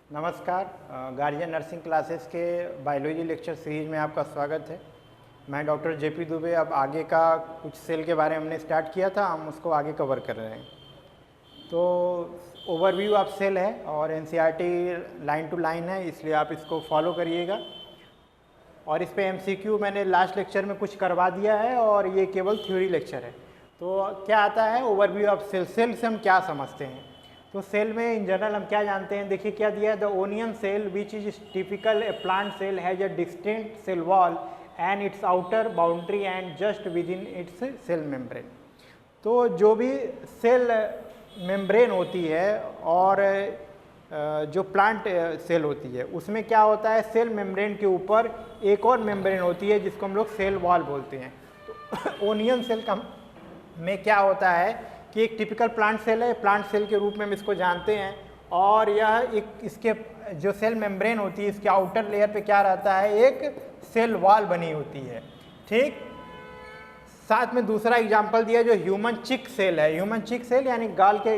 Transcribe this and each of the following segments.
नमस्कार। Guardian nursing classes के biology lecture series में आपका स्वागत है। मैं डॉक्टर जेपी दुबे। अब आगे का कुछ सेल के बारे में हमने स्टार्ट किया था, हम उसको आगे कवर कर रहे हैं। तो ओवरव्यू ऑफ सेल है और एनसीईआरटी लाइन टू लाइन है, इसलिए आप इसको फॉलो करिएगा। और इस पे एमसीक्यू मैंने लास्ट लेक्चर में कुछ करवा दिया है और ये केवल थ्योरी लेक्चर है। तो क्या आता है ओवरव्यू ऑफ सेल, सेल से हम क्या समझते हैं। तो सेल में इन जनरल हम क्या जानते हैं, देखिए क्या दिया है। The onion cell which is typical a plant cell has a distinct cell wall and its outer boundary and just within its cell membrane. तो जो भी सेल मेम्ब्रेन होती है और जो प्लांट सेल होती है उसमें क्या होता है, सेल मेम्ब्रेन के ऊपर एक और मेम्ब्रेन होती है जिसको हम लोग सेल वॉल बोलते हैं। तो ओनियन सेल का में क्या होता है कि एक टिपिकल प्लांट सेल है, प्लांट सेल के रूप में हम इसको जानते हैं। और यह एक इसके जो सेल मेम्ब्रेन होती है इसके आउटर लेयर पे क्या रहता है, एक सेल वॉल बनी होती है। ठीक, साथ में दूसरा एग्जांपल दिया जो ह्यूमन चिक सेल है। ह्यूमन चिक सेल यानी गाल के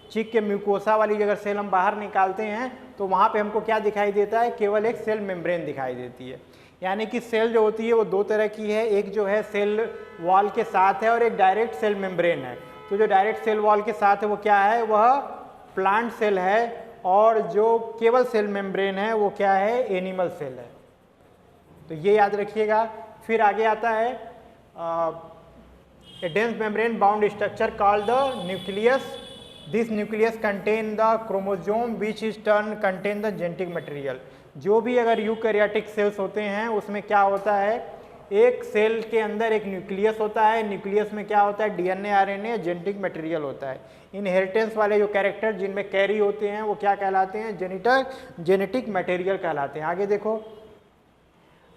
चिक के म्यूकोसा वाली अगर सेल हम बाहर निकालते हैं तो वहाँ पे हमको क्या दिखाई देता है, केवल एक सेल मेम्ब्रेन दिखाई देती है। यानी कि सेल जो होती है वो दो तरह की है, एक जो है सेल वॉल के साथ है और एक डायरेक्ट सेल मेम्ब्रेन है। तो जो डायरेक्ट सेल वॉल के साथ है वो क्या है, वह प्लांट सेल है, और जो केवल सेल मेम्ब्रेन है वो क्या है, एनिमल सेल है। तो ये याद रखिएगा। फिर आगे आता है ए dense membrane bound structure called the nucleus. This nucleus contain the chromosome which is turn contain the genetic material. जो भी अगर यूकैरियोटिक सेल्स होते हैं उसमें क्या होता है, एक सेल के अंदर एक न्यूक्लियस होता है। न्यूक्लियस में क्या होता है, डीएनए आरएनए जेनेटिक मटेरियल होता है। इनहेरिटेंस वाले जो कैरेक्टर जिनमें कैरी होते हैं वो क्या कहलाते हैं, जेनेटिक मटेरियल कहलाते हैं। आगे देखो,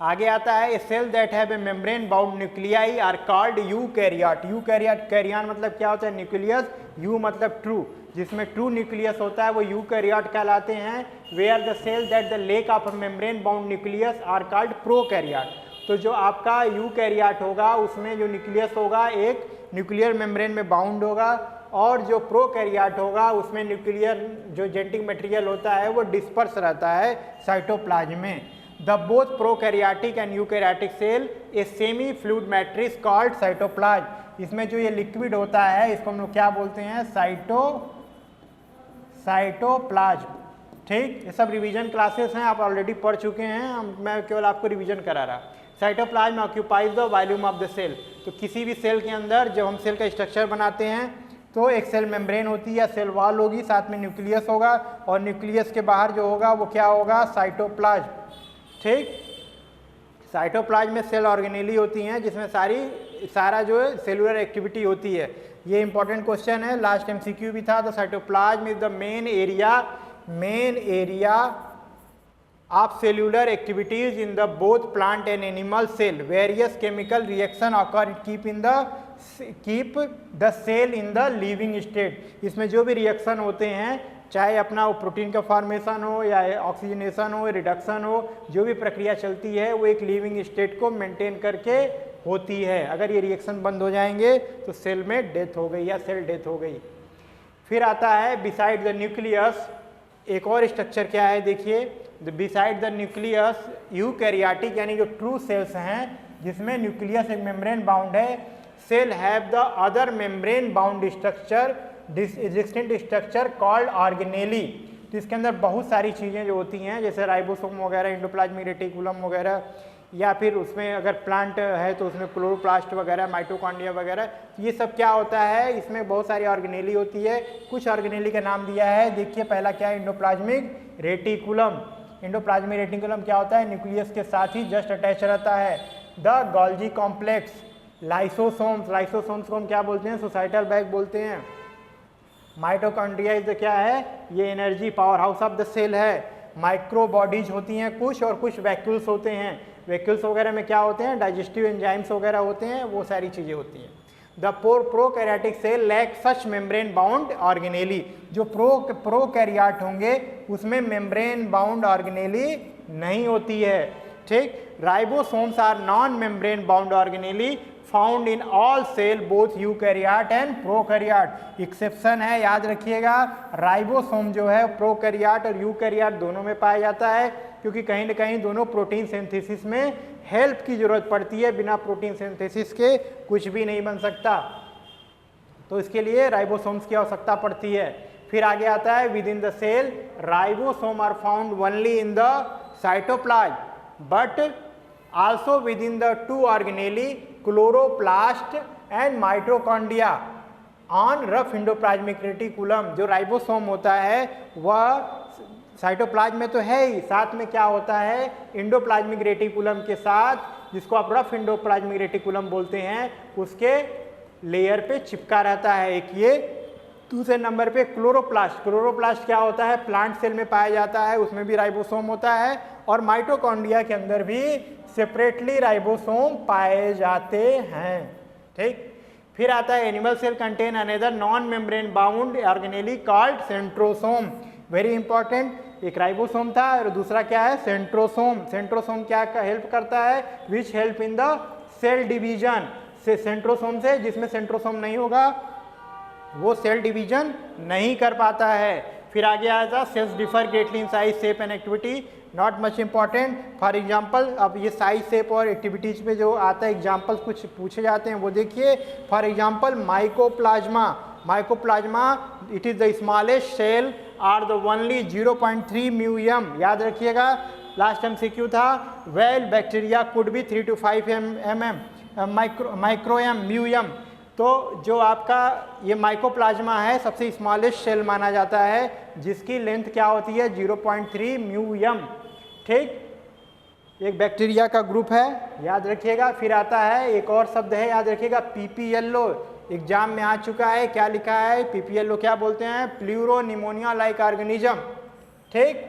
आगे आता है a cell that have a membrane bound nuclei are called eukaryote. Eukaryote, karyon मतलब क्या होता है, न्यूक्लियस, यू मतलब ट्रू, जिसमें ट्रू न्यूक्लियस होता है वो यूकैरियोट कहलाते हैं। Where the cell that the lack of membrane bound nucleus are called prokaryote. तो जो आपका यूकैरियोट होगा उसमें जो न्यूक्लियस होगा एक न्यूक्लियर मेम्ब्रेन में बाउंड होगा, और जो प्रोकैरियोट होगा उसमें न्यूक्लियर जो जेनेटिक मटेरियल होता है वो डिस्पर्स रहता है साइटोप्लाज्म में। The both prokaryotic and eukaryotic cell a semi fluid matrix called cytoplasm. इसमें जो ये लिक्विड होता है इसको हम लोग क्या बोलते हैं, साइटोप्लाज्म। ठीक, ये सब रिवीजन क्लासेस हैं, आप ऑलरेडी पढ़ चुके हैं, मैं केवल आपको रिवीजन करा रहा। Cytoplasm occupies the volume of the cell. तो किसी भी सेल के अंदर जब हम सेल का स्ट्रक्चर बनाते हैं तो एक सेल मेम्ब्रेन होती है या सेल वॉल होगी, साथ में न्यूक्लियस होगा, और न्यूक्लियस के बाहर जो होगा वो क्या होगा, साइटोप्लाज्म। ठीक, साइटोप्लाज्म में सेल ऑर्गेनेली होती हैं जिसमें सारा जो है सेलुलर एक्टिविटी होती है। ये इंपॉर्टेंट क्वेश्चन है, लास्ट एमसीक्यू भी था। तो cytoplasm is the main area of cellular activities in the both plant and animal cell. Various chemical reaction occur keep the cell in the living state. इसमें जो भी रिएक्शन होते हैं, चाहे अपना वो प्रोटीन का फॉर्मेशन हो या ऑक्सीजनेशन हो, रिडक्शन हो, जो भी प्रक्रिया चलती है वो एक लिविंग स्टेट को मेंटेन करके होती है। अगर ये रिएक्शन बंद हो जाएंगे तो सेल में डेथ हो गई या सेल डेथ हो गई। फिर आता है बिसाइड द न्यूक्लियस, एक और स्ट्रक्चर क्या है देखिए, बिसाइड द न्यूक्लियस यूकैरियोटिक यानी जो ट्रू सेल्स हैं जिसमें न्यूक्लियस एक मेम्ब्रेन बाउंड है, cell have the other membrane bound structure distinct structure called organelles. तो इसके अंदर बहुत सारी चीज़ें जो होती हैं जैसे राइबोसोम वगैरह, एंडोप्लाज्मिक रेटिकुलम वगैरह, या फिर उसमें अगर प्लांट है तो उसमें क्लोरोप्लास्ट वगैरह, माइटोकॉन्ड्रिया वगैरह, ये सब क्या होता है, इसमें बहुत सारी ऑर्गेनेली होती है। कुछ ऑर्गेनेली का नाम दिया है, देखिए पहला क्या है, एंडोप्लाज्मिक रेटिकुलम। एंडोप्लाज्मिक रेटिकुलम क्या होता है, न्यूक्लियस के साथ ही जस्ट अटैच रहता है। द गोल्गी कॉम्प्लेक्स, लाइसोसोम्स को हम क्या बोलते हैं, सोसाइटल बैग बोलते हैं। माइटोकॉन्ड्रिया इज क्या है, ये energy powerhouse of the cell है। माइक्रो बॉडीज होती हैं कुछ, और कुछ वैक्यूल्स होते हैं। वैक्यूल्स वगैरह में क्या होते हैं, डाइजेस्टिव एंजाइम्स वगैरह होते हैं, वो सारी चीज़ें होती हैं। The prokaryotic cell lack such membrane bound organelle. जो प्रोकैरियोट होंगे उसमें मेम्ब्रेन बाउंड ऑर्गेनेली नहीं होती है। ठीक, ribosomes are non membrane bound organelle found in all cell both eukaryote and prokaryote. Exception है, याद रखिएगा, राइबोसोम जो है प्रोकैरियोट और यूकैरियोट दोनों में पाया जाता है, क्योंकि कहीं ना कहीं दोनों प्रोटीन सिंथेसिस में हेल्प की जरूरत पड़ती है, बिना प्रोटीन सिंथेसिस के कुछ भी नहीं बन सकता, तो इसके लिए राइबोसोम्स की आवश्यकता पड़ती है। फिर आगे आता है within the cell ribosome are found only in the cytoplasm but also within the two organelle chloroplast and mitochondria on rough endoplasmic reticulum. जो राइबोसोम होता है वह साइटोप्लाज्म में तो है ही, साथ में क्या होता है, एंडोप्लाज्मिक रेटिकुलम के साथ, जिसको आप रफ एंडोप्लाज्मिक रेटिकुलम बोलते हैं, उसके लेयर पे चिपका रहता है एक ये। दूसरे नंबर पे क्लोरोप्लास्ट। क्लोरोप्लास्ट क्या होता है, प्लांट सेल में पाया जाता है, उसमें भी राइबोसोम होता है, और माइटोकॉन्ड्रिया के अंदर भी सेपरेटली राइबोसोम पाए जाते हैं। ठीक, फिर आता है animal cell contain another non membrane bound organelle called centrosome. Very important, एक राइबोसोम था और दूसरा क्या है, सेंट्रोसोम। सेंट्रोसोम क्या हेल्प करता है, which help in the cell division. से सेंट्रोसोम से, जिसमें सेंट्रोसोम नहीं होगा वो सेल डिवीजन नहीं कर पाता है। फिर आगे आया cells differ greatly in size, shape and activity, not much important. For example, अब ये साइज, शेप और एक्टिविटीज पे जो आता है एग्जांपल कुछ पूछे जाते हैं वो देखिए। For example mycoplasma. Mycoplasma it is the smallest cell are the only 0.3 mu m. याद रखिएगा, लास्ट MCQ था, well bacteria could be 3 to 5 micro m mu m. तो जो आपका ये माइकोप्लाज्मा है सबसे स्मॉलेस्ट सेल माना जाता है, जिसकी लेंथ क्या होती है, 0.3 म्यूएम। ठीक, एक बैक्टीरिया का ग्रुप है, याद रखिएगा। फिर आता है एक और शब्द है, याद रखिएगा, PPLO। एग्जाम में आ चुका है, क्या लिखा है, PPLO क्या बोलते हैं, प्लूरो निमोनिया लाइक ऑर्गेनिज्म। ठीक,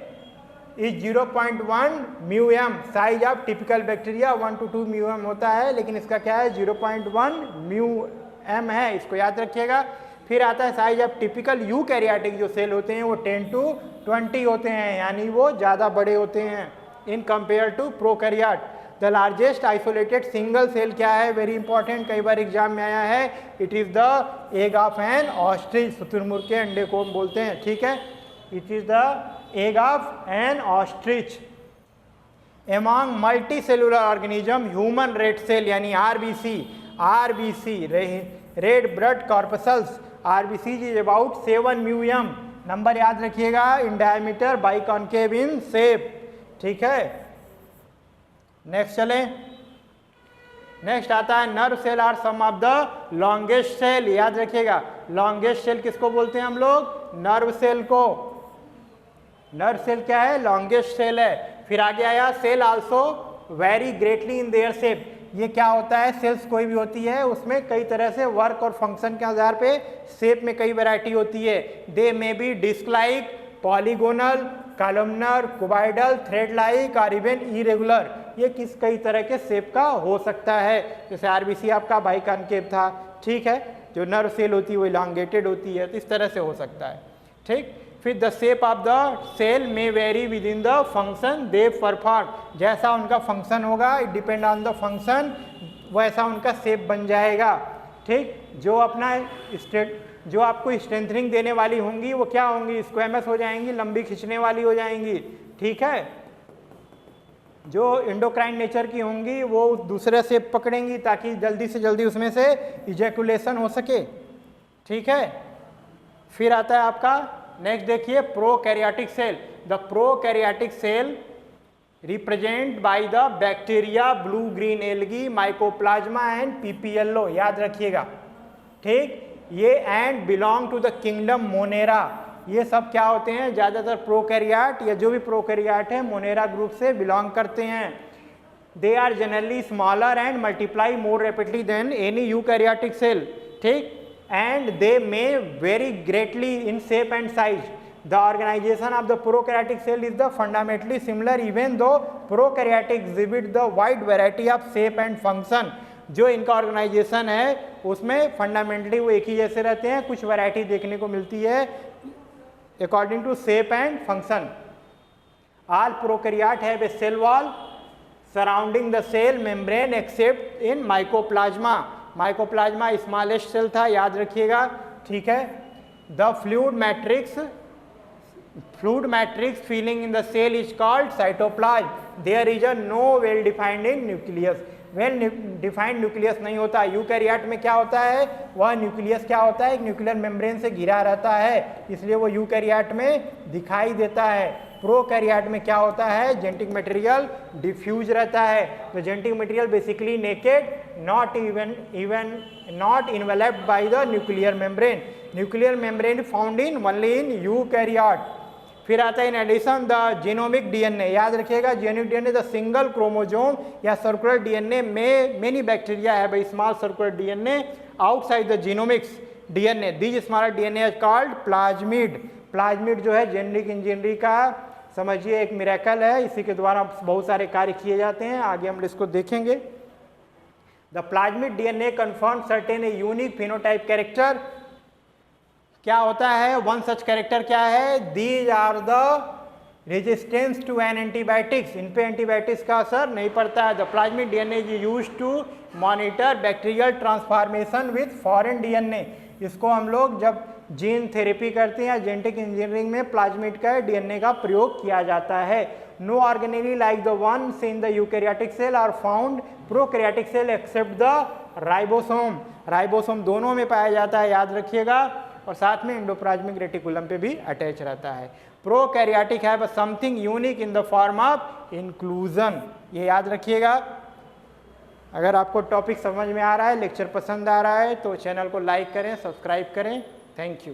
इज 0.1 म्यूएम। Size of typical bacteria 1 to 2 म्यूएम होता है, लेकिन इसका क्या है, 0.1 म्यूएम है, इसको याद रखिएगा। फिर आता है साइज ऑफ टिपिकल यूकैरियोटिक जो सेल होते हैं वो 10 to 20 होते हैं, यानी वो ज़्यादा बड़े होते हैं in compare to prokaryote. The largest isolated single cell क्या है, वेरी इंपॉर्टेंट, कई बार एग्जाम में आया है, it is the egg of an ostrich. शुतुरमुर्ग के अंडे को हम बोलते हैं। ठीक है, it is the egg of an ostrich. Among multi cellular organism human red cell यानी RBC red blood corpuscles, RBC is about 7 म्यूएम। नंबर याद रखिएगा, इन डायमीटर, बाइकॉन्केव इन शेप। ठीक है, नेक्स्ट चले। नेक्स्ट आता है nerve cell are some of the longest cell. याद रखिएगा, लॉन्गेस्ट सेल किसको बोलते हैं हम लोग, नर्व सेल को। नर्व सेल क्या है, लॉन्गेस्ट सेल है। फिर आगे आया cell also vary greatly in their shape. ये क्या होता है, सेल्स कोई भी होती है उसमें कई तरह से वर्क और फंक्शन के आधार पे शेप में कई वैरायटी होती है। They may be disc like, polygonal, columnar, cuboidal, thread like और इवन इरेगुलर। ये कई तरह के शेप का हो सकता है। जैसे RBC आपका बाइकॉन्केव था, ठीक है, जो नर्व सेल होती है वो इलांगेटेड होती है, तो इस तरह से हो सकता है। ठीक, फिर the shape of the cell may vary within the function they perform. जैसा उनका फंक्शन होगा, it depend on the function, वैसा उनका शेप बन जाएगा। ठीक, जो अपना जो आपको स्ट्रेंथनिंग देने वाली होंगी वो क्या होंगी, स्क्वेमस हो जाएंगी, लंबी खींचने वाली हो जाएंगी। ठीक है, जो एंडोक्राइन नेचर की होंगी वो दूसरे शेप पकड़ेंगी ताकि जल्दी से जल्दी उसमें से इजैकुलेशन हो सके। ठीक है, फिर आता है आपका नेक्स्ट देखिए prokaryotic cell. The prokaryotic cell represent by the bacteria, blue green algae, mycoplasma and PPLO। याद रखिएगा, ठीक, ये and belong to the kingdom Monera. ये सब क्या होते हैं, ज़्यादातर प्रोकैरियोट या जो भी प्रोकैरियोट है मोनेरा ग्रुप से बिलोंग करते हैं। They are generally smaller and multiply more rapidly than any eukaryotic cell. ठीक, and they may vary greatly in shape and size. The organization of the prokaryotic cell is the fundamentally similar even though prokaryotic exhibit the wide variety of shape and function. जो इनका organisation है उसमें fundamentally वो एक ही जैसे रहते हैं, कुछ वैरायटी देखने को मिलती है according to shape and function. All prokaryote have a cell wall surrounding the cell membrane except in mycoplasma. Mycoplasma smallest cell था, याद रखिएगा, ठीक है। The fluid matrix filling in the cell is called cytoplasm. There is a no well defined in nucleus. Well defined nucleus नहीं होता। Eukaryote में क्या होता है, वह न्यूक्लियस क्या होता है, एक न्यूक्लियर मेम्ब्रेन से घिरा रहता है, इसलिए वो यूकैरियोट में दिखाई देता है। प्रोकैरियोट में क्या होता है, जेनेटिक मटेरियल डिफ्यूज रहता है। तो genetic material basically naked, not enveloped by the nuclear membrane. Nuclear membrane found in only in eukaryote. फिर आता है in addition the genomic DNA. याद रखिएगा, genomic DNA the single chromosome या सर्कुलर डीएनए में many bacteria have a small circular DNA outside the genomics DNA. This smaller DNA is called plasmid. Plasmid जो है genetic engineering का समझिए एक miracle है, इसी के द्वारा बहुत सारे कार्य किए जाते हैं। आगे हम इसको देखेंगे। The plasmid DNA confirm certain a unique phenotype character. क्या होता है, वन सच कैरेक्टर क्या है, these are the resistance to an antibiotics. इन पे एंटीबायोटिक्स का असर नहीं पड़ता है। The plasmid DNA is used to monitor bacterial transformation with foreign DNA. इसको हम लोग जब जीन थेरेपी करते हैं, जेनेटिक इंजीनियरिंग में प्लाज्मिड का डीएनए का प्रयोग किया जाता है। No organelle like the ones in the eukaryotic cell are found prokaryotic cell except the ribosome. Ribosome दोनों में पाया जाता है, याद रखिएगा, और साथ में एंडोप्लाज्मिक रेटिकुलम पे भी अटैच रहता है। Prokaryotic have something unique in the form of inclusion. ये याद रखिएगा। अगर आपको टॉपिक समझ में आ रहा है, लेक्चर पसंद आ रहा है, तो चैनल को लाइक करें, सब्सक्राइब करें। Thank you.